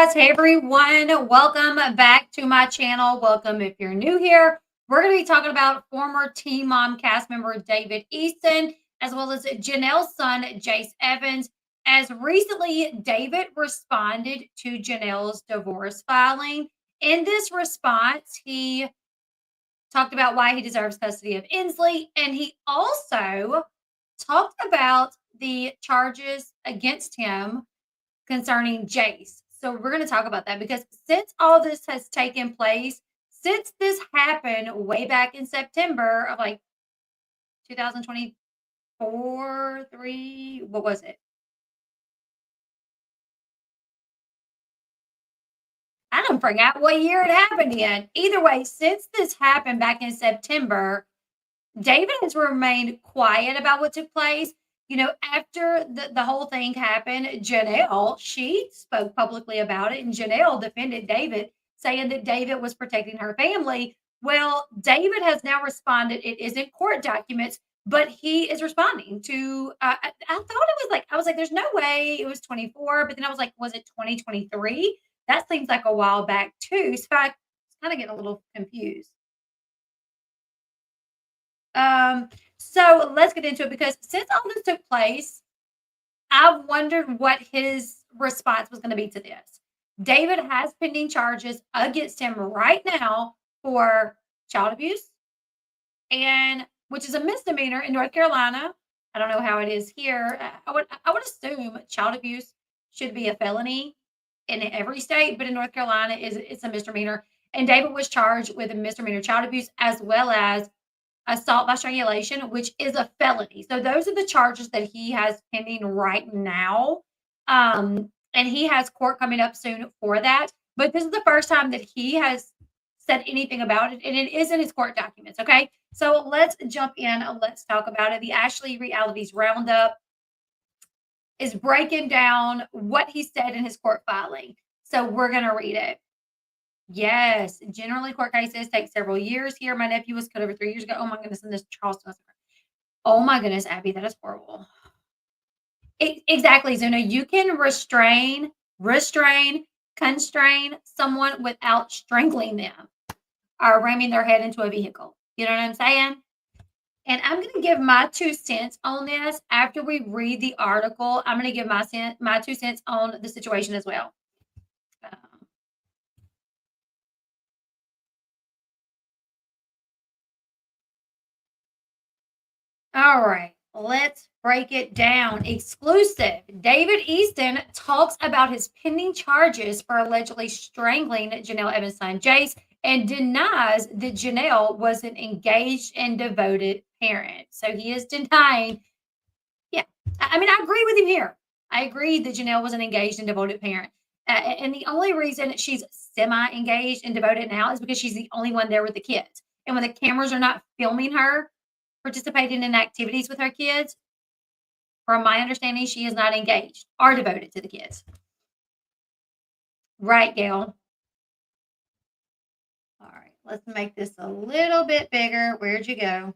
guys. Hey, everyone. Welcome back to my channel. Welcome if you're new here. We're going to be talking about former Teen Mom cast member David Eason, as well as Janelle's son, Jace Evans. As recently, David responded to Janelle's divorce filing. In this response, he talked about why he deserves custody of Inslee, and he also talked about the charges against him concerning Jace. So we're going to talk about that because since all this has taken place, since this happened way back in September of like 2024, 3, what was it? I don't forget what year it happened in. Either way, since this happened back in September, David has remained quiet about what took place. After the whole thing happened, Janelle, she spoke publicly about it, and Janelle defended David, saying that David was protecting her family. Well, David has now responded. It isn't court documents, but he is responding to. I thought it was like, I was like, there's no way it was 24, but then I was like, was it 2023? That seems like a while back too. So I was kind of getting a little confused. So let's get into it because since all this took place, I've wondered what his response was going to be to this. David has pending charges against him right now for child abuse, and which is a misdemeanor in North Carolina. I don't know how it is here. I would assume child abuse should be a felony in every state, but in North Carolina it's a misdemeanor. And David was charged with a misdemeanor child abuse as well as assault by strangulation, which is a felony. So those are the charges that he has pending right now. And he has court coming up soon for that. But this is the first time that he has said anything about it, and it is in his court documents. Okay. So let's jump in and let's talk about it. The Ashley Realities Roundup is breaking down what he said in his court filing. So we're going to read it. Yes, generally court cases take several years here. My nephew was cut over 3 years ago. Oh my goodness, and this Charleston. Oh my goodness, Abby, that is horrible. Exactly, Zuna. You can restrain, constrain someone without strangling them or ramming their head into a vehicle. You know what I'm saying? And I'm going to give my 2 cents on this after we read the article. I'm going to give my 2 cents on the situation as well. All right, let's break it down. Exclusive. David Easton talks about his pending charges for allegedly strangling Janelle Evans' son, Jace, and denies that Janelle was an engaged and devoted parent. So he is denying. Yeah, I mean, I agree with him here. I agree that Janelle was an engaged and devoted parent. And the only reason she's semi-engaged and devoted now is because she's the only one there with the kids. And when the cameras are not filming her, participating in activities with her kids, from my understanding, she is not engaged or devoted to the kids. Right, Gail? All right, let's make this a little bit bigger. Where'd you go?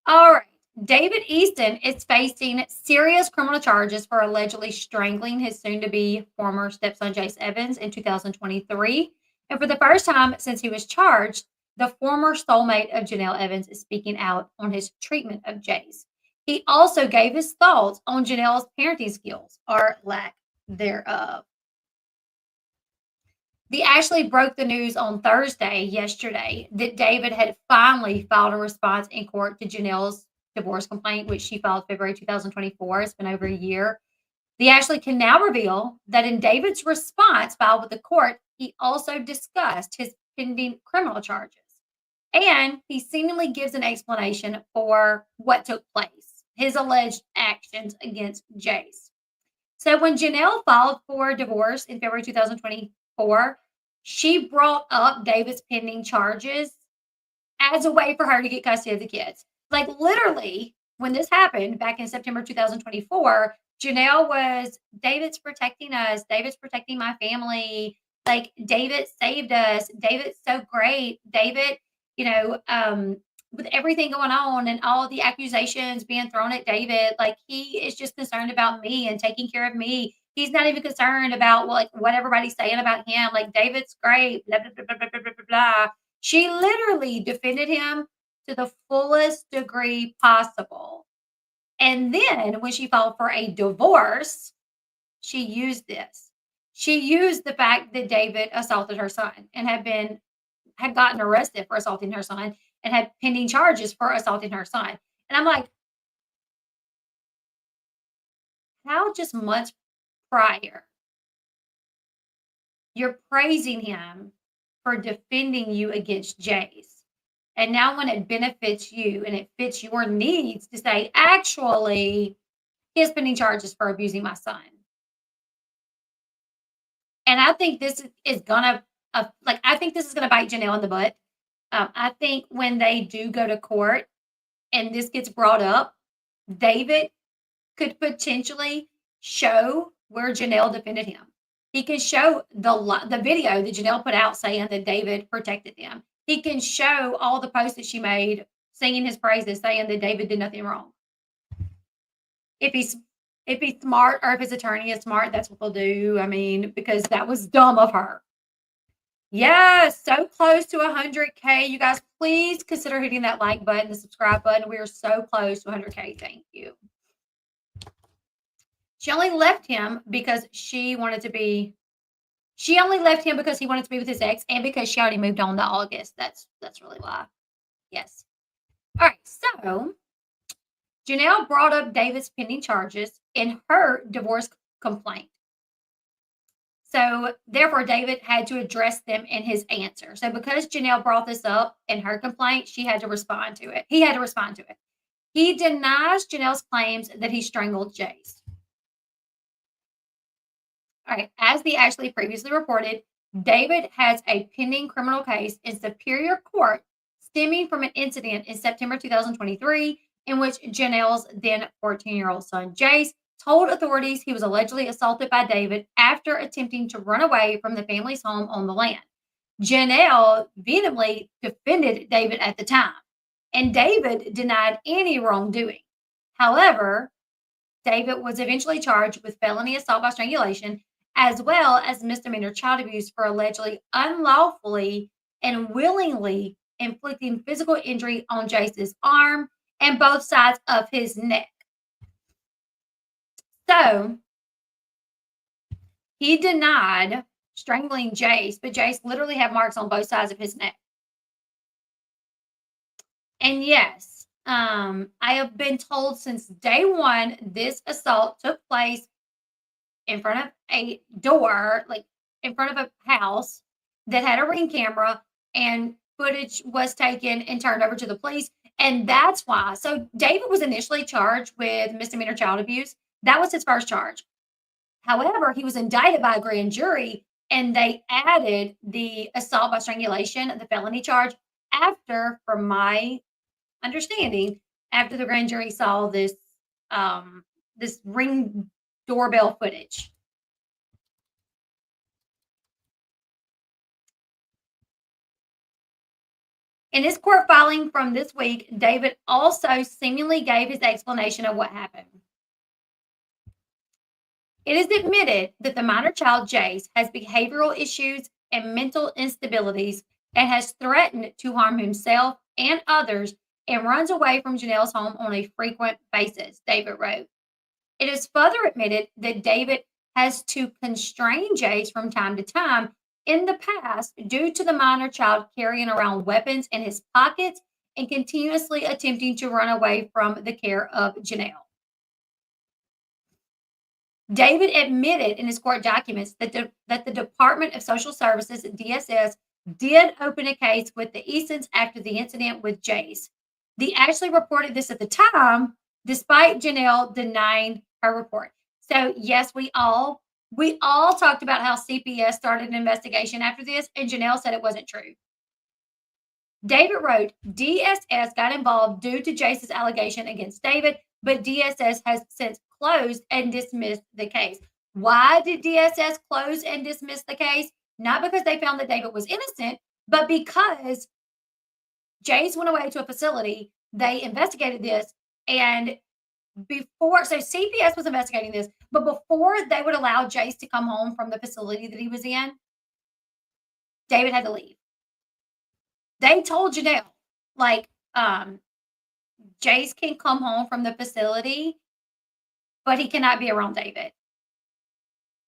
All right. David Easton is facing serious criminal charges for allegedly strangling his soon-to-be former stepson, Jace Evans, in 2023. And for the first time since he was charged, the former soulmate of Janelle Evans is speaking out on his treatment of Jace. He also gave his thoughts on Janelle's parenting skills, or lack thereof. The Ashley broke the news on Thursday, yesterday, that David had finally filed a response in court to Janelle's divorce complaint, which she filed February 2024. It's been over a year. The Ashley can now reveal that in David's response filed with the court, he also discussed his pending criminal charges. And he seemingly gives an explanation for what took place, his alleged actions against Jace. So when Janelle filed for divorce in February 2024, she brought up David's pending charges as a way for her to get custody of the kids. Like literally, when this happened back in September 2024, Janelle was, David's protecting us. David's protecting my family. Like David saved us. David's so great. David, with everything going on and all the accusations being thrown at David, like, he is just concerned about me and taking care of me. He's not even concerned about, well, like, what everybody's saying about him. Like, David's great, blah, blah, blah, blah, blah, blah, blah, blah. She literally defended him to the fullest degree possible. And then when she filed for a divorce, she used this. She used the fact that David assaulted her son and had gotten arrested for assaulting her son and had pending charges for assaulting her son. And I'm like, how just months prior, you're praising him for defending you against Jace. And now when it benefits you and it fits your needs to say, actually, he's pending charges for abusing my son. And I think this is gonna, I think this is gonna bite Janelle in the butt. I think when they do go to court and this gets brought up, David could potentially show where Janelle defended him. He can show the video that Janelle put out saying that David protected them. He can show all the posts that she made singing his praises, saying that David did nothing wrong. If he's smart or if his attorney is smart, that's what they'll do. I mean, because that was dumb of her. Yes, so close to 100K. You guys, please consider hitting that like button, the subscribe button. We are so close to 100K. Thank you. She only left him because she only left him because he wanted to be with his ex and because she already moved on to August. That's really why. Yes. All right. So Janelle brought up David's pending charges in her divorce complaint. So therefore, David had to address them in his answer. So because Janelle brought this up in her complaint, she had to respond to it. He had to respond to it. He denies Janelle's claims that he strangled Jace. All right. As the Ashley previously reported, David has a pending criminal case in Superior Court stemming from an incident in September 2023 in which Janelle's then 14-year-old son, Jace, told authorities he was allegedly assaulted by David after attempting to run away from the family's home on the land. Janelle vehemently defended David at the time, and David denied any wrongdoing. However, David was eventually charged with felony assault by strangulation, as well as misdemeanor child abuse for allegedly unlawfully and willingly inflicting physical injury on Jace's arm and both sides of his neck. So he denied strangling Jace, but Jace literally had marks on both sides of his neck. And yes, I have been told since day one, this assault took place in front of a door, like in front of a house that had a Ring camera, and footage was taken and turned over to the police. And that's why. So David was initially charged with misdemeanor child abuse. That was his first charge. However, he was indicted by a grand jury, and they added the assault by strangulation, the felony charge, after, from my understanding, after the grand jury saw this this Ring doorbell footage. In his court filing from this week, David also seemingly gave his explanation of what happened. It is admitted that the minor child, Jace, has behavioral issues and mental instabilities and has threatened to harm himself and others and runs away from Janelle's home on a frequent basis, David wrote. It is further admitted that David has to constrain Jace from time to time in the past due to the minor child carrying around weapons in his pockets and continuously attempting to run away from the care of Janelle. David admitted in his court documents that the Department of Social Services, DSS, did open a case with the Easons after the incident with Jace. The Ashley reported this at the time, despite Janelle denying her report. So yes, we all talked about how CPS started an investigation after this, and Janelle said it wasn't true. David wrote, DSS got involved due to Jace's allegation against David, but DSS has since closed and dismissed the case. Why did DSS close and dismiss the case? Not because they found that David was innocent, but because Jace went away to a facility. They investigated this, and so CPS was investigating this, but before they would allow Jace to come home from the facility that he was in, David had to leave. They told Janelle, like, Jace can come home from the facility, but he cannot be around David.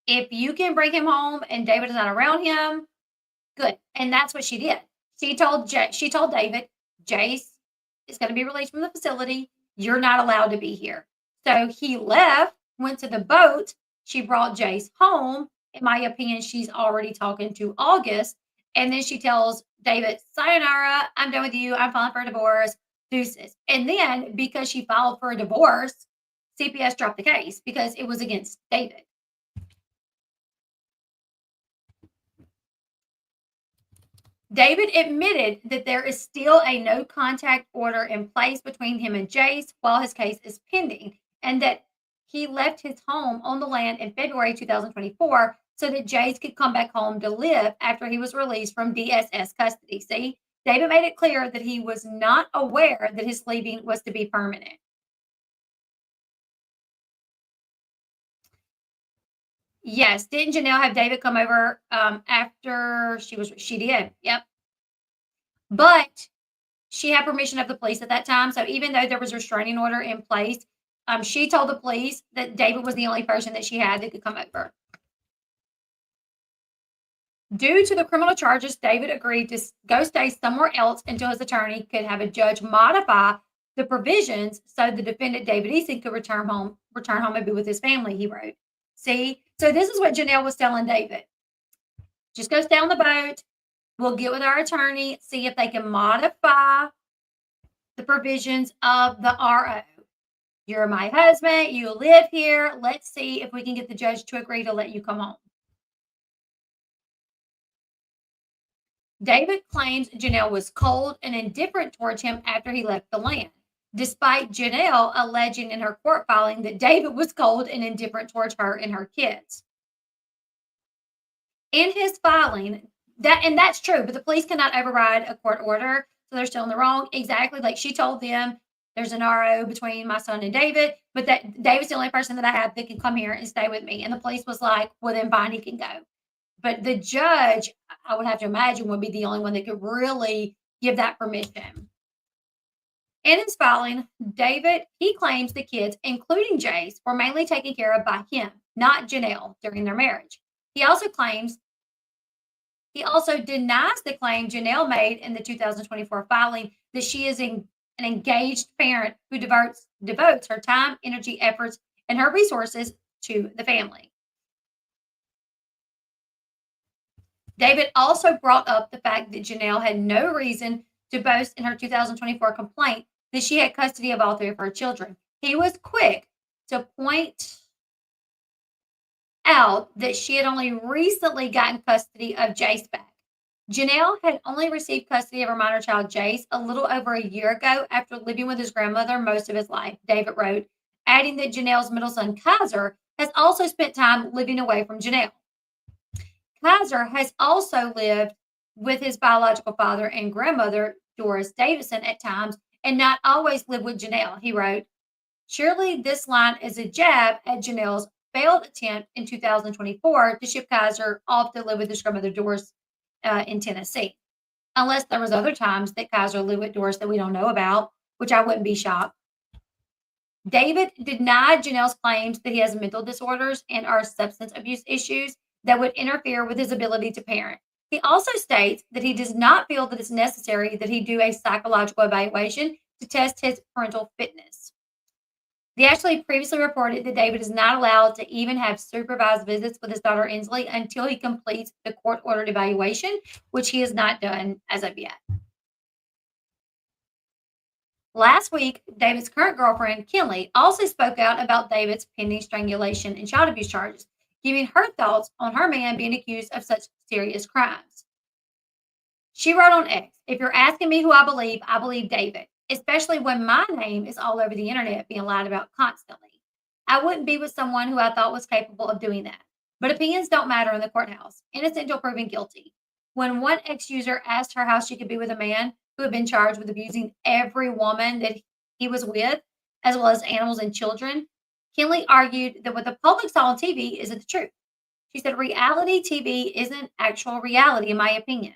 If you can bring him home and David is not around him, good. And that's what she did. She told David, Jace is going to be released from the facility. You're not allowed to be here. So he left, went to the boat. She brought Jace home. In my opinion, she's already talking to August. And then she tells David, sayonara, I'm done with you. I'm filing for a divorce. Deuces. And then because she filed for a divorce, CPS dropped the case because it was against David. David admitted that there is still a no contact order in place between him and Jace while his case is pending, and that he left his home on the land in February 2024 so that Jace could come back home to live after he was released from DSS custody. See, David made it clear that he was not aware that his leaving was to be permanent. Yes, didn't Janelle have David come over after she did? Yep. But she had permission of the police at that time. So even though there was a restraining order in place, she told the police that David was the only person that she had that could come over. Due to the criminal charges, David agreed to go stay somewhere else until his attorney could have a judge modify the provisions so the defendant, David Eason, could return home and be with his family, he wrote. See? So this is what Janelle was telling David. Just go stay on the boat. We'll get with our attorney, see if they can modify the provisions of the RO. You're my husband. You live here. Let's see if we can get the judge to agree to let you come home. David claims Janelle was cold and indifferent towards him after he left the land, despite Janelle alleging in her court filing that David was cold and indifferent towards her and her kids. In his filing, that's true, but the police cannot override a court order, so they're still in the wrong. Exactly, like she told them, there's an RO between my son and David, but that David's the only person that I have that can come here and stay with me. And the police was like, well, then fine, he can go. But the judge, I would have to imagine, would be the only one that could really give that permission. In his filing, David, he claims the kids, including Jace, were mainly taken care of by him, not Janelle, during their marriage. He also denies the claim Janelle made in the 2024 filing that she is an engaged parent who devotes her time, energy, efforts, and her resources to the family. David also brought up the fact that Janelle had no reason to boast in her 2024 complaint that she had custody of all three of her children. He was quick to point out that she had only recently gotten custody of Jace back. Janelle had only received custody of her minor child, Jace, a little over a year ago after living with his grandmother most of his life, David wrote, adding that Janelle's middle son, Kaiser, has also spent time living away from Janelle. Kaiser has also lived with his biological father and grandmother, Doris Davidson, at times, and not always lived with Janelle, he wrote. Surely this line is a jab at Janelle's failed attempt in 2024 to ship Kaiser off to live with his grandmother, Doris, in Tennessee. Unless there was other times that Kaiser lived with Doris that we don't know about, which I wouldn't be shocked. David denied Janelle's claims that he has mental disorders and or substance abuse issues that would interfere with his ability to parent. He also states that he does not feel that it's necessary that he do a psychological evaluation to test his parental fitness. They actually previously reported that David is not allowed to even have supervised visits with his daughter Inslee until he completes the court-ordered evaluation, which he has not done as of yet. Last week, David's current girlfriend, Kinley, also spoke out about David's pending strangulation and child abuse charges, giving her thoughts on her man being accused of such serious crimes. She wrote on X, if you're asking me who I believe David, especially when my name is all over the internet being lied about constantly. I wouldn't be with someone who I thought was capable of doing that. But opinions don't matter in the courthouse. Innocent until proven guilty. When one ex-user asked her how she could be with a man who had been charged with abusing every woman that he was with, as well as animals and children. Kinley argued that what the public saw on TV isn't the truth. She said, reality TV isn't actual reality, in my opinion.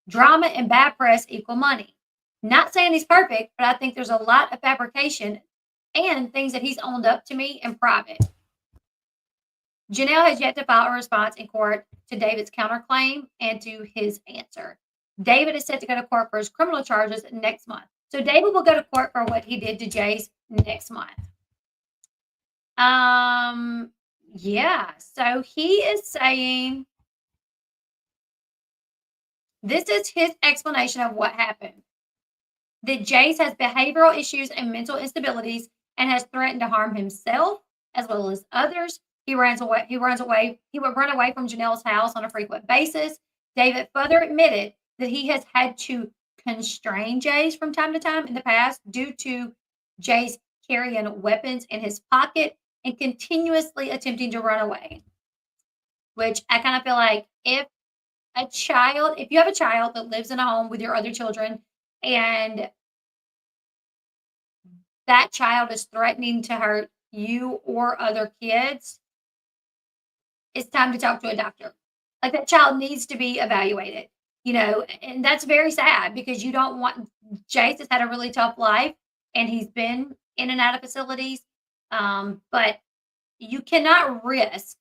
Drama and bad press equal money. Not saying he's perfect, but I think there's a lot of fabrication and things that he's owned up to me in private. Janelle has yet to file a response in court to David's counterclaim and to his answer. David is set to go to court for his criminal charges next month. So David will go to court for what he did to Jace next month. Yeah. So he is saying this is his explanation of what happened. That Jace has behavioral issues and mental instabilities and has threatened to harm himself as well as others. He would run away from Janelle's house on a frequent basis. David further admitted that he has had to constrain Jace from time to time in the past due to Jace carrying weapons in his pocket and continuously attempting to run away. Which I kind of feel like if you have a child that lives in a home with your other children and that child is threatening to hurt you or other kids, it's time to talk to a doctor. Like that child needs to be evaluated, and that's very sad because you don't want Jace has had a really tough life and he's been in and out of facilities. But you cannot risk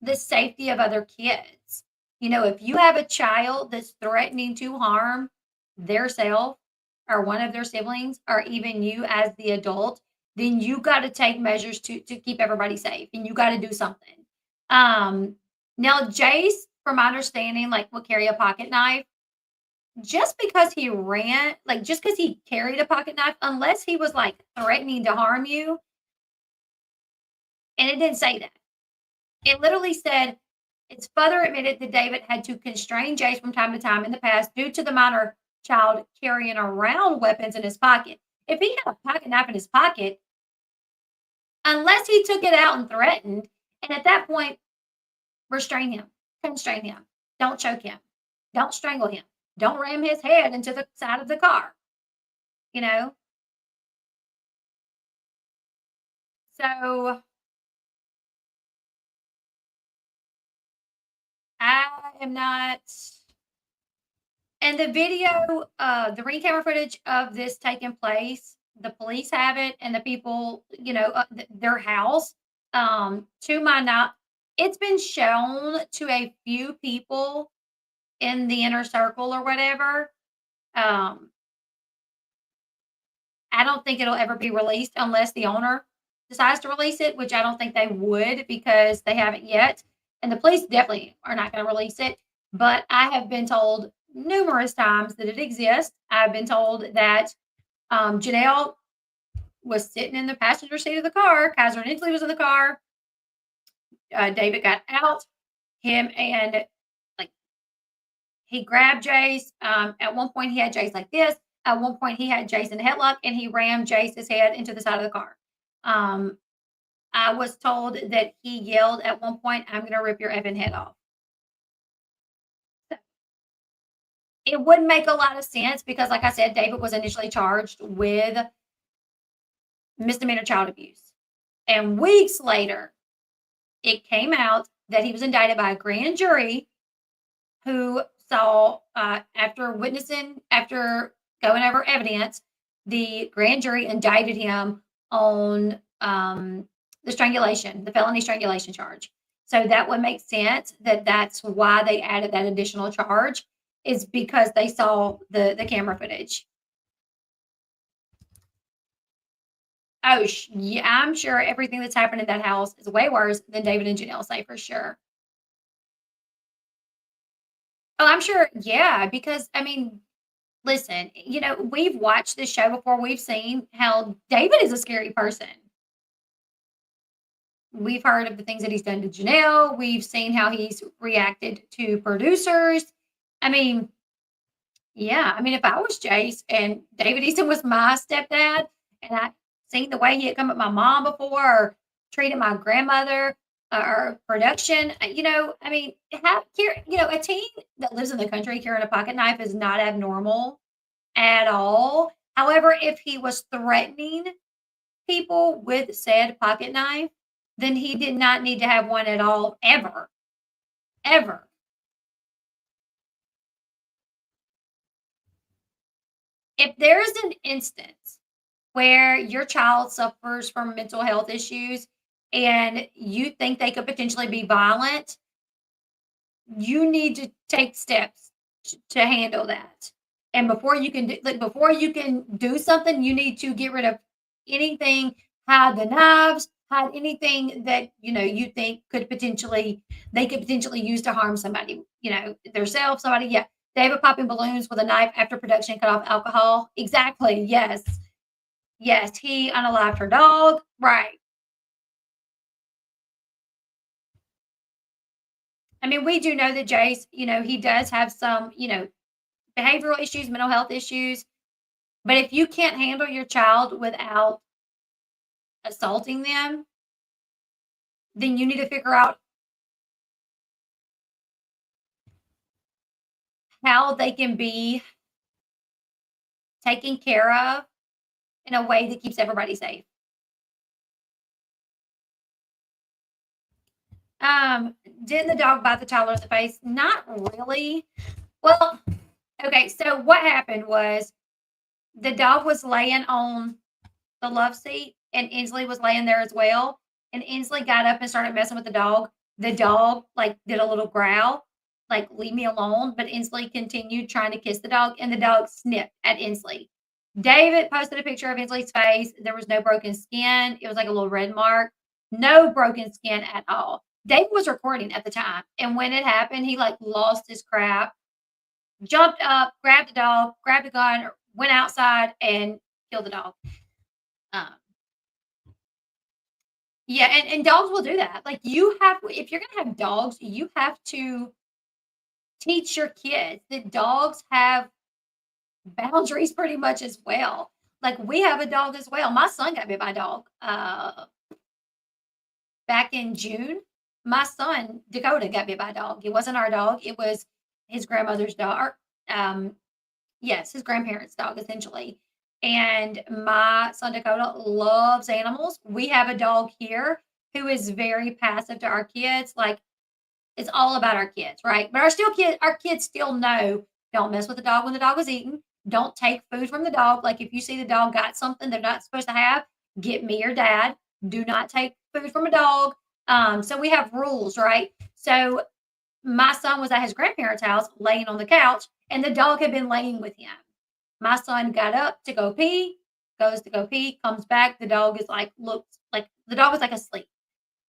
the safety of other kids. If you have a child that's threatening to harm their self or one of their siblings or even you as the adult, then you got to take measures to keep everybody safe and you got to do something. Now Jace, from my understanding, will carry a pocket knife. Just because he ran, just because he carried a pocket knife, unless he was threatening to harm you, and it didn't say that. It literally said, it's further admitted that David had to constrain Jace from time to time in the past due to the minor child carrying around weapons in his pocket. If he had a pocket knife in his pocket, unless he took it out and threatened, and at that point, restrain him, constrain him, don't choke him, don't strangle him, don't ram his head into the side of the car, So I am not. And the video, the ring camera footage of this taking place, the police have it, and the people, their house. To my knowledge, it's been shown to a few people in the inner circle or whatever. I don't think it'll ever be released unless the owner decides to release it, which I don't think they would because they haven't yet. And the police definitely are not going to release it. But I have been told numerous times that it exists. I've been told that Janelle was sitting in the passenger seat of the car. Kaiser and Inslee was in the car. David got out. Him and he grabbed Jace. At one point, he had Jace like this. At one point, he had Jace in a headlock, and he rammed Jace's head into the side of the car. I was told that he yelled at one point, "I'm going to rip your effing head off." It wouldn't make a lot of sense because, like I said, David was initially charged with misdemeanor child abuse. And weeks later, it came out that he was indicted by a grand jury who saw, after going over evidence, the grand jury indicted him on the felony strangulation charge. So that would make sense that's why they added that additional charge, is because they saw the camera footage. Oh, yeah, I'm sure everything that's happened in that house is way worse than David and Janelle say, for sure. Oh, I'm sure, yeah, because, listen, we've watched this show before. We've seen how David is a scary person. We've heard of the things that he's done to Janelle. We've seen how he's reacted to producers. Yeah, if I was Jace and David Eason was my stepdad and I seen the way he had come at my mom before or treated my grandmother, or production. I mean, a teen that lives in the country carrying a pocket knife is not abnormal at all. However, if he was threatening people with said pocket knife, then he did not need to have one at all, ever, ever. If there's an instance where your child suffers from mental health issues and you think they could potentially be violent, you need to take steps to handle that. And before you can do something, you need to get rid of anything, hide the knives, hide anything that you think they could potentially use to harm somebody, themselves, somebody. Yeah. David popping balloons with a knife after production cut off alcohol. Exactly. Yes. Yes. He unalived her dog. Right. I mean, we do know that Jace, he does have some, behavioral issues, mental health issues. But if you can't handle your child without assaulting them, then you need to figure out how they can be taken care of in a way that keeps everybody safe. Didn't the dog bite the toddler in the face? Not really. Well, okay, so what happened was the dog was laying on the love seat and Inslee was laying there as well. And Inslee got up and started messing with the dog. The dog like did a little growl, like leave me alone. But Inslee continued trying to kiss the dog, and the dog sniffed at Inslee. David posted a picture of Inslee's face. There was no broken skin. It was like a little red mark. No broken skin at all. David was recording at the time. And when it happened, he like lost his crap, jumped up, grabbed the dog, grabbed a gun, went outside and killed the dog. Um, yeah, and dogs will do that. Like if you're gonna have dogs, you have to teach your kids that dogs have boundaries pretty much as well. Like we have a dog as well. My son got bit by a dog back in June. My son Dakota got bit by a dog. It wasn't our dog. It was his grandmother's dog. Um, yes, his grandparents' dog essentially. And my son Dakota loves animals. We have a dog here who is very passive to our kids. Like it's all about our kids, right? But our kids still know don't mess with the dog when the dog is eating. Don't take food from the dog. Like if you see the dog got something they're not supposed to have, get me or dad. Do not take food from a dog. So we have rules, right? So my son was at his grandparents' house laying on the couch, and the dog had been laying with him. My son got up to go pee, goes to go pee, comes back. The dog is like, looks like the dog was like asleep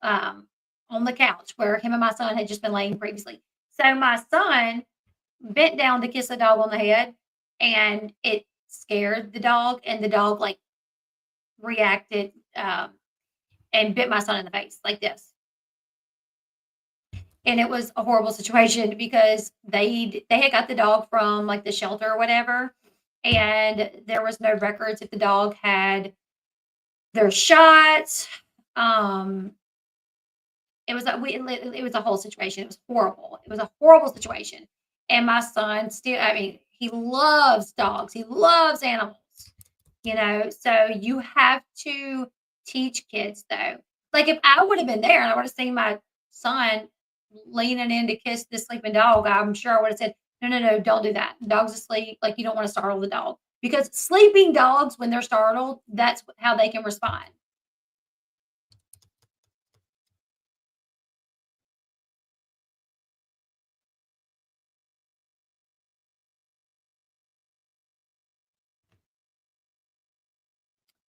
um, on the couch where him and my son had just been laying previously. So my son bent down to kiss the dog on the head, and it scared the dog, and the dog like reacted and bit my son in the face like this. And it was a horrible situation because they had got the dog from like the shelter or whatever, and there was no records if the dog had their shots. Um, it was a whole situation. It was horrible. It was a horrible situation. And my son still, I mean, he loves dogs. He loves animals. So you have to teach kids though. Like if I would have been there and I would have seen my son leaning in to kiss the sleeping dog, I'm sure I would have said, no, no, no, don't do that. The dog's asleep. Like you don't want to startle the dog because sleeping dogs, when they're startled, that's how they can respond.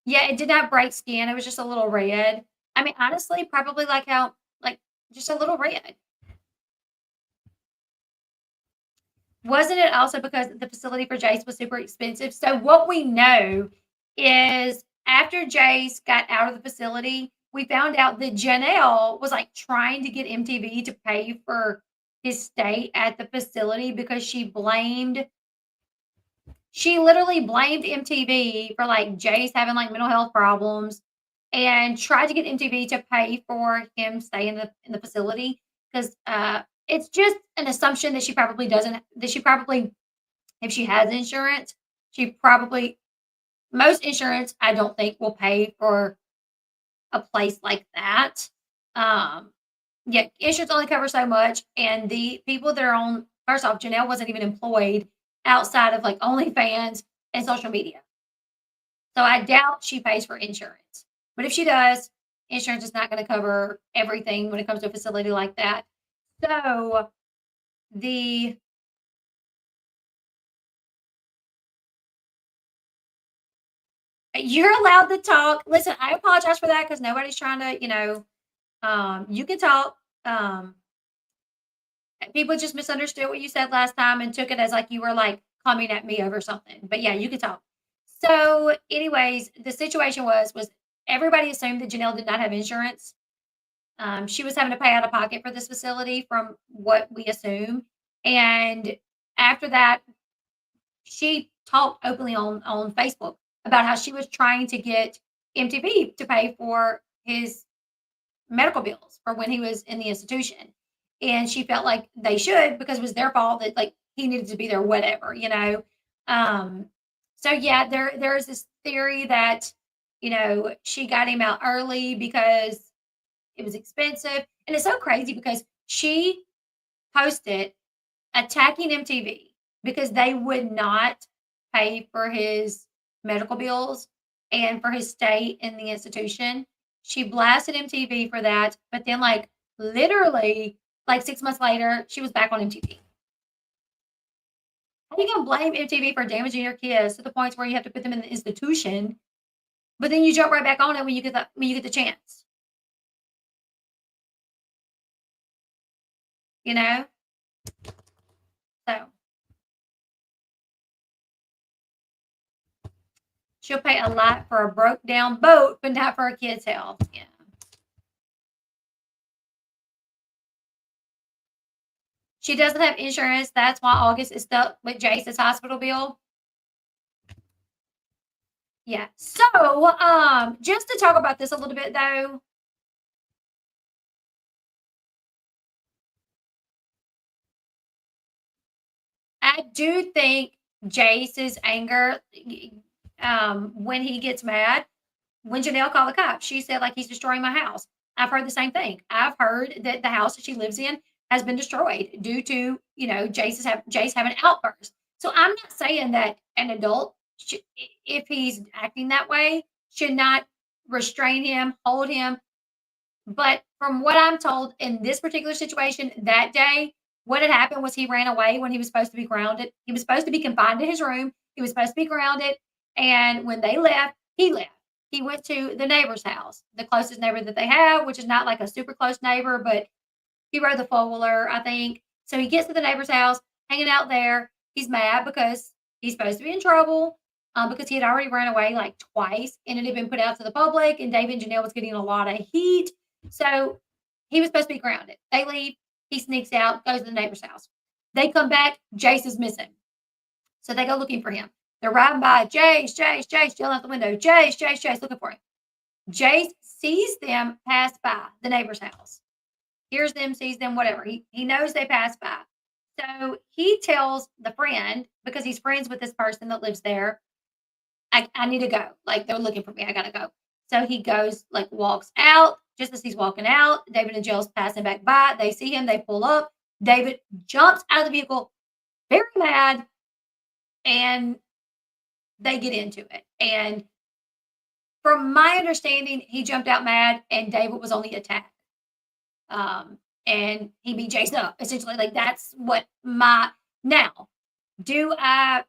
Yeah, it did not break skin. It was just a little red. I mean, honestly, probably like how, like, just a little red. Wasn't it also because the facility for Jace was super expensive? So what we know is after Jace got out of the facility, we found out that Janelle was like trying to get MTV to pay for his stay at the facility because she literally blamed MTV for like Jace having like mental health problems and tried to get MTV to pay for him staying in the facility because it's just an assumption that she probably doesn't that she probably if she has insurance, she probably most insurance I don't think will pay for a place like that. Um, yeah, insurance only covers so much, and the people that are on first off, Janelle wasn't even employed outside of like OnlyFans and social media. So I doubt she pays for insurance. But if she does, insurance is not going to cover everything when it comes to a facility like that. So the you're allowed to talk. Listen, I apologize for that because nobody's trying to, you can talk. Um, People just misunderstood what you said last time and took it as like you were like coming at me over something. But yeah, you can talk. So, anyways, the situation was everybody assumed that Janelle did not have insurance. She was having to pay out of pocket for this facility from what we assume. And after that, she talked openly on Facebook about how she was trying to get MTV to pay for his medical bills for when he was in the institution. And she felt like they should because it was their fault that like he needed to be there, whatever. Um, so yeah, there's this theory that, she got him out early because it was expensive. And it's so crazy because she posted attacking MTV because they would not pay for his medical bills and for his stay in the institution. She blasted MTV for that, but then, like, literally, like 6 months later, she was back on MTV. How are you gonna blame MTV for damaging your kids to the point where you have to put them in the institution, but then you jump right back on it when you get the chance, you know? So she'll pay a lot for a broke down boat, but not for a kid's health. Yeah. She doesn't have insurance. That's why August is stuck with Jace's hospital bill. Yeah. So, just to talk about this a little bit though, I do think Jace's anger, when he gets mad, when Janelle called the cops, she said like he's destroying my house. I've heard the same thing. I've heard that the house that she lives in has been destroyed due to Jace having outbursts. So I'm not saying that an adult, if he's acting that way, should not restrain him, hold him. But from what I'm told in this particular situation that day, what had happened was he ran away when he was supposed to be grounded. He was supposed to be confined to his room. He was supposed to be grounded. And when they left, he left. He went to the neighbor's house, the closest neighbor that they have, which is not like a super close neighbor, but he rode the four-wheeler, I think. So he gets to the neighbor's house, hanging out there. He's mad because he's supposed to be in trouble because he had already ran away like twice and it had been put out to the public. And David and Janelle was getting a lot of heat. So he was supposed to be grounded. They leave. He sneaks out, goes to the neighbor's house. They come back. Jace is missing. So they go looking for him. They're riding by Jace, Jace, Jace, yelling out the window, Jace, Jace, Jace, looking for him. Jace sees them pass by the neighbor's house, hears them, sees them, whatever. He knows they pass by. So he tells the friend, because he's friends with this person that lives there, I need to go. Like, they're looking for me. I got to go. So he goes, like, walks out. Just as he's walking out, David and Jill's passing back by. They see him. They pull up. David jumps out of the vehicle, very mad, and they get into it. And from my understanding, he jumped out mad, and David was on the attack. And he beat Jace up. Essentially, like that's what my now. Do I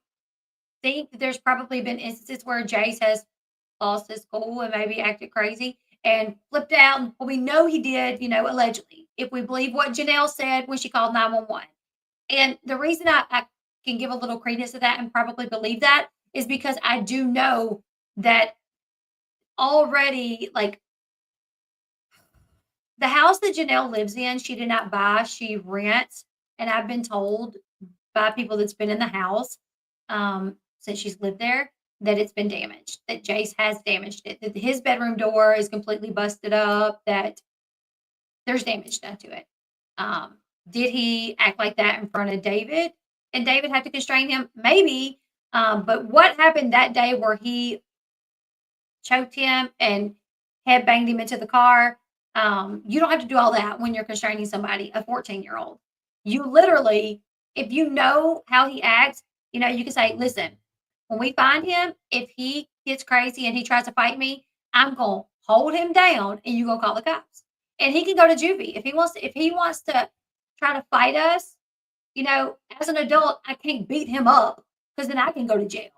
think that there's probably been instances where Jace has lost his cool and maybe acted crazy and flipped out? Well, we know he did, allegedly, if we believe what Janelle said when she called 911. And the reason I can give a little credence to that and probably believe that is because I do know that already, like the house that Janelle lives in, she did not buy, she rents. And I've been told by people that's been in the house since she's lived there that it's been damaged, that Jace has damaged it, that his bedroom door is completely busted up, that there's damage done to it. Did he act like that in front of David? And David had to constrain him? Maybe. But what happened that day where he choked him and head banged him into the car? You don't have to do all that when you're constraining somebody, a 14-year-old. You literally, if you know how he acts, you can say, listen, when we find him, if he gets crazy and he tries to fight me, I'm going to hold him down and you're going to call the cops. And he can go to juvie. If he wants to try to fight us, as an adult, I can't beat him up because then I can go to jail.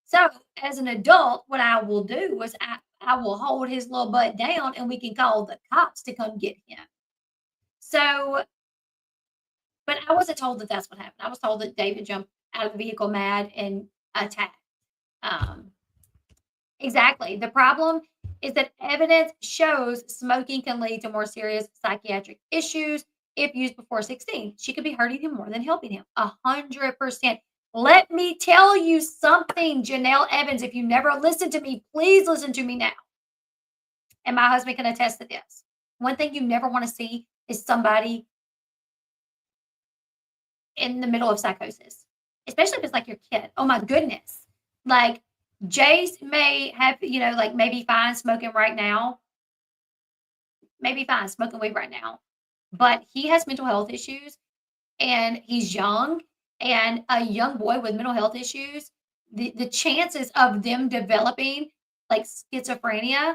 So as an adult, what I will do is I will hold his little butt down and we can call the cops to come get him. So, but I wasn't told that that's what happened. I was told that David jumped out of the vehicle mad and attacked. Exactly. The problem is that evidence shows smoking can lead to more serious psychiatric issues if used before 16. She could be hurting him more than helping him. 100%. Let me tell you something, Janelle Evans. If you never listened to me, please listen to me now. And my husband can attest to this. One thing you never want to see is somebody in the middle of psychosis, especially if it's like your kid. Oh my goodness. Like Jace may have, maybe fine smoking right now. Maybe fine smoking weed right now. But he has mental health issues and he's young. And a young boy with mental health issues, the chances of them developing like schizophrenia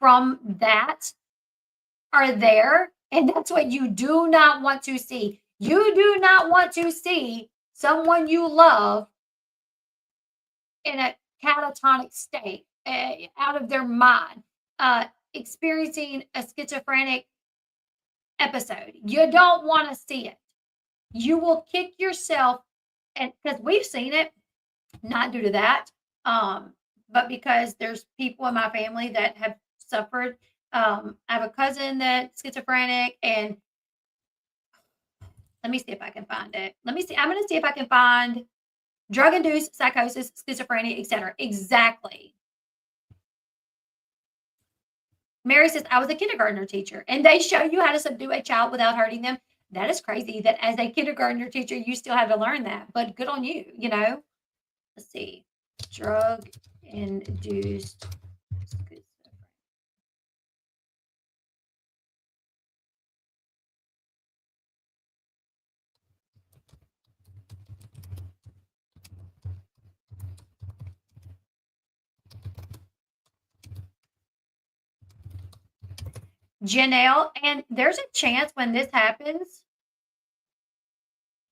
from that are there. And that's what you do not want to see. You do not want to see someone you love in a catatonic state, out of their mind, experiencing a schizophrenic episode. You don't want to see it. You will kick yourself, and because we've seen it, not due to that, but because there's people in my family that have suffered. I have a cousin that's schizophrenic, and let me see if I can find it. I'm going to see if I can find drug-induced psychosis, schizophrenia, etc. Exactly. Mary says, I was a kindergartner teacher, and they show you how to subdue a child without hurting them. That is crazy that as a kindergartner teacher, you still have to learn that, but good on you, Let's see. Drug-induced schizophrenia. Janelle, and there's a chance when this happens.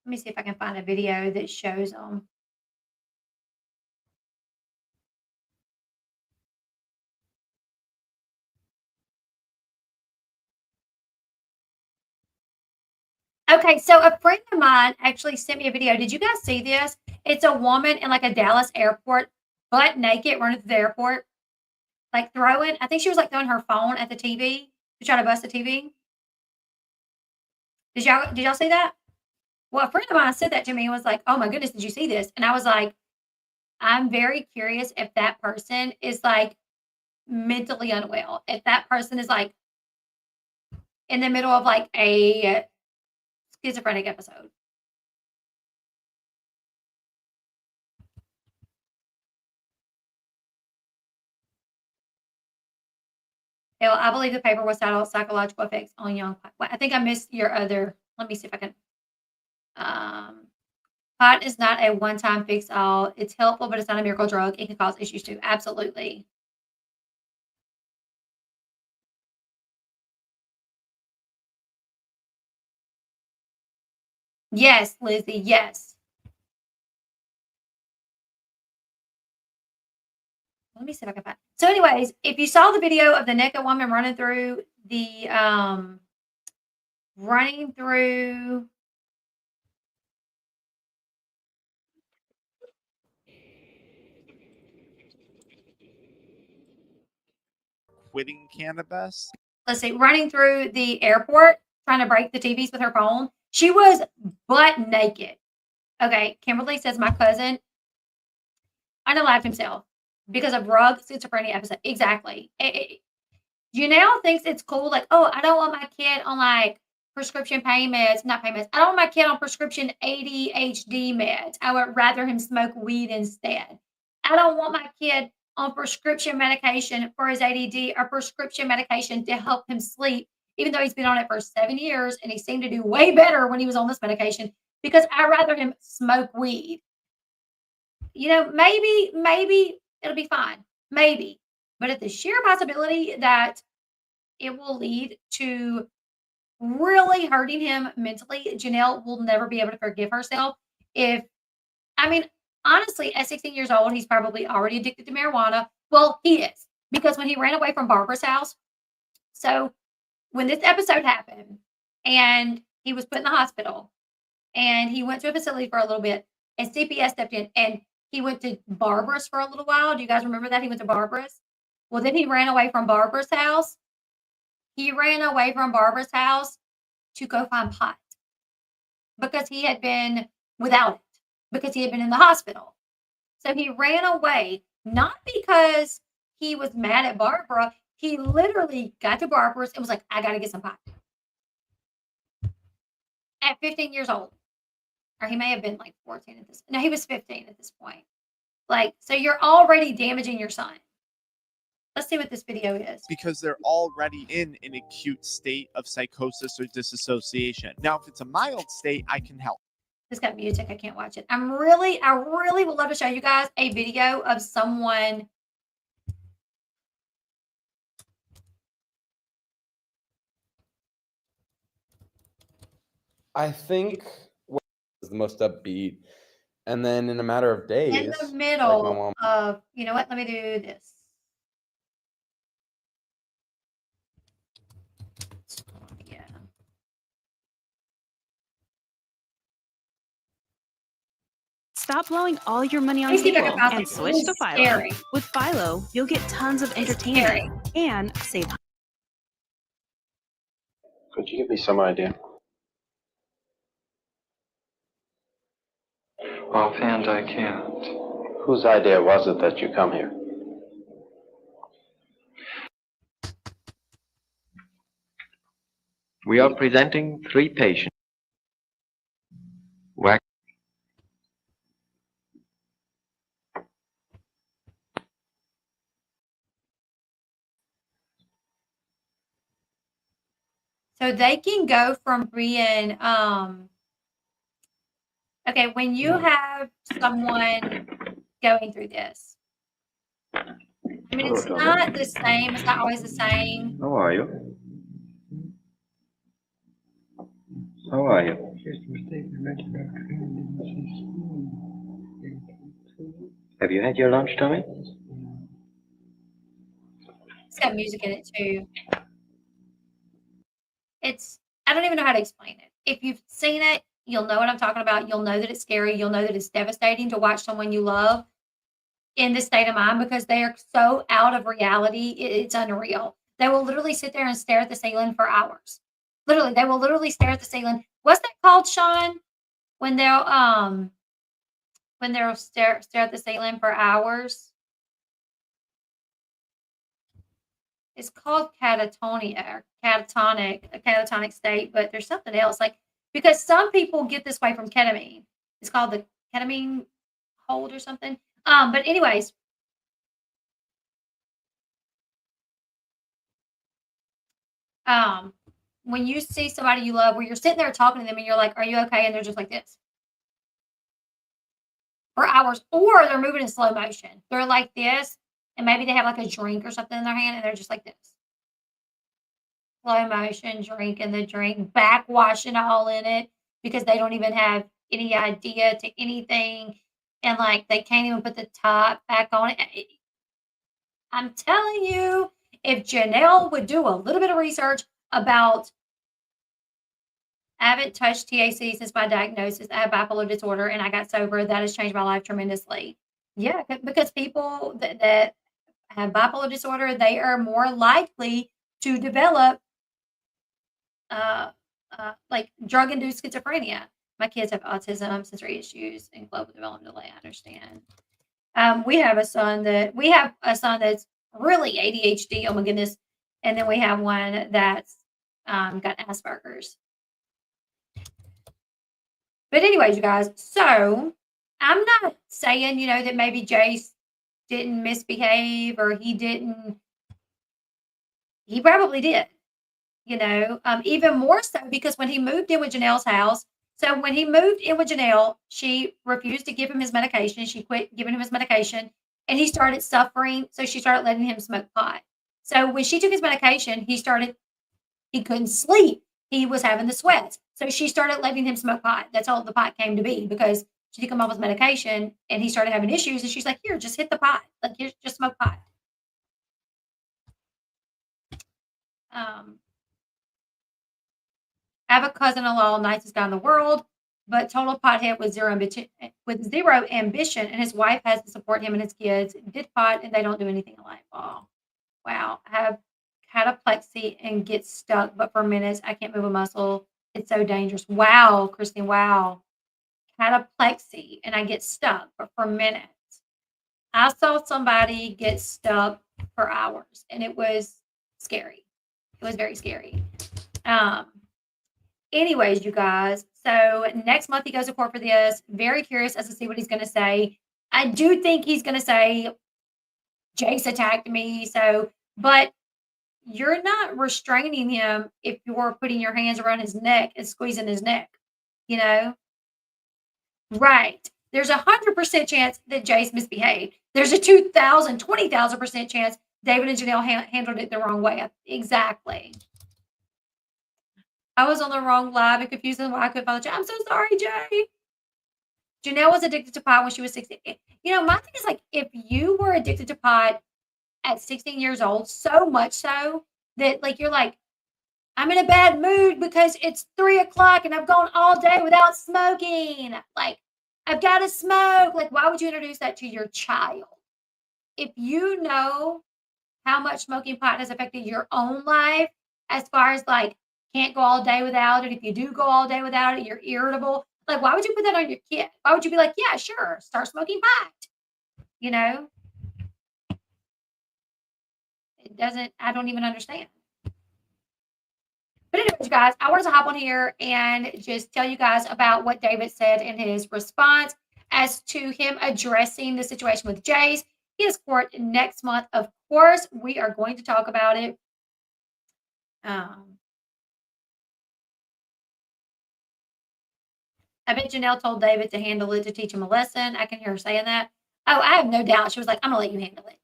Let me see if I can find a video that shows them. Okay, so a friend of mine actually sent me a video. Did you guys see this? It's a woman in like a Dallas airport, butt naked, running through the airport, like throwing. I think she was like throwing her phone at the TV to try to bust the TV. Did y'all see that? Well, a friend of mine said that to me and was like, "Oh my goodness, did you see this?" And I was like, "I'm very curious if that person is like mentally unwell. If that person is like in the middle of like a schizophrenic episode." Hell, I believe the paper was titled "Psychological Effects on Young." I think I missed your other. Let me see if I can. Pot is not a one-time fix-all. It's helpful, but it's not a miracle drug. It can cause issues too. Absolutely. Yes, Lizzie. Yes. Let me see if I can find. So, anyways, if you saw the video of the naked woman running through the running through quitting cannabis. let's see, running through the airport trying to break the TVs with her phone. She was butt naked. Okay, Kimberly says my cousin unalived himself. because of drug schizophrenia episode. Exactly. Janelle thinks it's cool. Like, oh, I don't want my kid on like prescription not payments. I don't want my kid on prescription ADHD meds. I would rather him smoke weed instead. I don't want my kid on prescription medication for his ADD or prescription medication to help him sleep, even though he's been on it for 7 years and he seemed to do way better when he was on this medication because I'd rather him smoke weed. Maybe it'll be fine. Maybe. But at the sheer possibility that it will lead to really hurting him mentally, Janelle will never be able to forgive herself. If, I mean, honestly, at 16 years old, he's probably already addicted to marijuana. Well, he is because when he ran away from Barbara's house, so when this episode happened and he was put in the hospital and he went to a facility for a little bit and CPS stepped in and he went to Barbara's for a little while. Do you guys remember that? He went to Barbara's. Well, then he ran away from Barbara's house. He ran away from Barbara's house to go find pot because he had been without it, because he had been in the hospital. So he ran away, not because he was mad at Barbara. He literally got to Barbara's and was like, I got to get some pot. At 15 years old. Or he may have been like 14 at this. No, he was 15 at this point. Like, so you're already damaging your son. Let's see what this video is. Because they're already in an acute state of psychosis or disassociation. Now, if it's a mild state, I can help. It's got music. I can't watch it. I really would love to show you guys a video of someone. I think is the most upbeat. And then in a matter of days, in the middle of, you know what? Let me do this. Yeah. Stop blowing all your money on Let me see if I cable can find and something. switch This to is Philo. scary. With Philo, you'll get tons of It's entertainment and save. Could you give me some idea? Offhand, I can't. Whose idea was it that you come here? We are presenting 3 patients. Wax. So they can go from being okay, when you have someone going through this. I mean, it's not the same. It's not always the same. How are you? How are you? Have you had your lunch, Tommy? It's got music in it too. I don't even know how to explain it. If you've seen it, you'll know what I'm talking about. You'll know that it's scary. You'll know that it's devastating to watch someone you love in this state of mind because they are so out of reality. It's unreal. They will literally sit there and stare at the ceiling for hours. Literally, they will literally stare at the ceiling. What's that called, Sean? When they'll stare at the ceiling for hours. It's called catatonia or a catatonic state, but there's something else. Like, because some people get this way from ketamine. It's called the ketamine hold or something. But anyways, when you see somebody you love where you're sitting there talking to them and you're like, are you okay? And they're just like this for hours, or they're moving in slow motion. They're like this, and maybe they have like a drink or something in their hand and they're just like this. Slow motion, drinking the drink, backwashing all in it because they don't even have any idea to anything. And like they can't even put the top back on it. I'm telling you, if Janelle would do a little bit of research about, I haven't touched THC since my diagnosis. I have bipolar disorder and I got sober. That has changed my life tremendously. Yeah, because people that have bipolar disorder, they are more likely to develop like drug-induced schizophrenia. My kids have autism, sensory issues, and global developmental delay. I understand. We have a son that's really ADHD. Oh my goodness. And then we have one that's got Asperger's. But anyways, you guys, so I'm not saying, that maybe Jace didn't misbehave or he didn't. He probably did, even more so because when he moved in with Janelle's house, so when he moved in with Janelle, she refused to give him his medication. She quit giving him his medication and he started suffering. So she started letting him smoke pot. So when she took his medication, he couldn't sleep. He was having the sweats. So she started letting him smoke pot. That's all the pot came to be because she took him off his medication and he started having issues. And she's like, here, just hit the pot. Like, here, just smoke pot. I have a cousin-in-law, nicest guy in the world, but total pothead with zero ambition, and his wife has to support him and his kids. Did pot, and they don't do anything in life. Oh, wow. I have cataplexy and get stuck, but for minutes I can't move a muscle. It's so dangerous. Wow, Christine. Wow, cataplexy, and I get stuck, but for minutes. I saw somebody get stuck for hours, and it was scary. It was very scary. Anyways, you guys, so next month he goes to court for this. Very curious as to see what he's going to say. I do think he's going to say Jace attacked me. But you're not restraining him if you're putting your hands around his neck and squeezing his neck, Right. There's 100% chance that Jace misbehaved. There's a 20,000% chance David and Janelle handled it the wrong way. Exactly. I was on the wrong live and confused on why I couldn't find the chat. I'm so sorry, Jay. Janelle was addicted to pot when she was 16. My thing is if you were addicted to pot at 16 years old, so much so that you're like, I'm in a bad mood because it's 3:00 and I've gone all day without smoking. I've got to smoke. Why would you introduce that to your child? If you know how much smoking pot has affected your own life, as far as can't go all day without it. If you do go all day without it, you're irritable. Why would you put that on your kid? Why would you be like, yeah, sure, start smoking pot? It doesn't, I don't even understand. But anyways, guys, I wanted to hop on here and just tell you guys about what David said in his response as to him addressing the situation with Jace. He has court next month. Of course, we are going to talk about it. I bet Janelle told David to handle it to teach him a lesson. I can hear her saying that. Oh, I have no doubt. She was like, I'm going to let you handle it.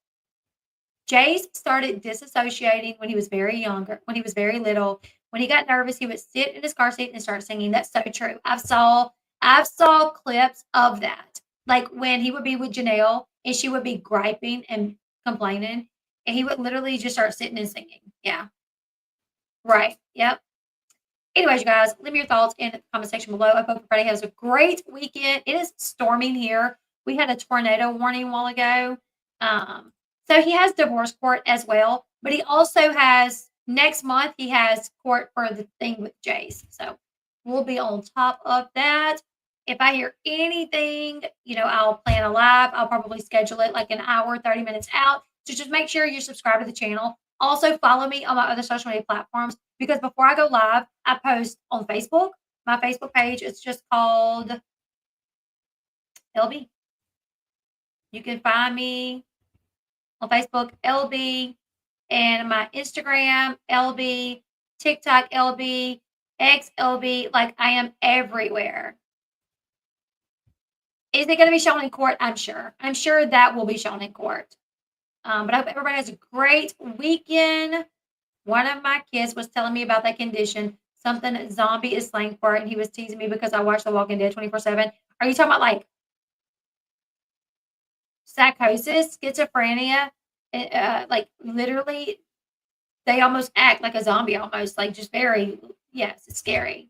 Jace started disassociating when he was very younger, when he was very little. When he got nervous, he would sit in his car seat and start singing. That's so true. I've saw clips of that. When he would be with Janelle and she would be griping and complaining, and he would literally just start sitting and singing. Yeah. Right. Yep. Anyways, you guys, leave me your thoughts in the comment section below. I hope everybody has a great weekend. It is storming here. We had a tornado warning a while ago. So he has divorce court as well, but he also has next month, he has court for the thing with Jace. So we'll be on top of that. If I hear anything, I'll plan a live. I'll probably schedule it an hour, 30 minutes out. So just make sure you're subscribed to the channel. Also follow me on my other social media platforms because before I go live, I post on Facebook. My Facebook page is just called Elle Bee. You can find me on Facebook, Elle Bee, and my Instagram, Elle Bee, TikTok, Elle Bee, X, Elle Bee. I am everywhere. Is it going to be shown in court? I'm sure. I'm sure that will be shown in court. But I hope everybody has a great weekend. One of my kids was telling me about that condition, something zombie is slang for it, and he was teasing me because I watch The Walking Dead 24/7. Are you talking about psychosis, schizophrenia? Literally, they almost act like a zombie, almost just very, yes, it's scary.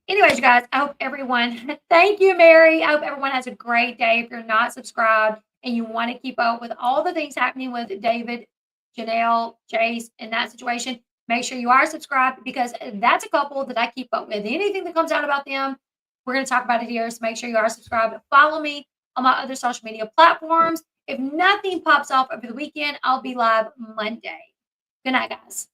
Anyways, you guys, I hope everyone, thank you, Mary. I hope everyone has a great day. If you're not subscribed and you want to keep up with all the things happening with David, Janelle, Jace, in that situation, Make sure you are subscribed because that's a couple that I keep up with. Anything that comes out about them, we're going to talk about it here. So make sure you are subscribed. Follow me on my other social media platforms. If nothing pops off over the weekend, I'll be live Monday. Good night, guys.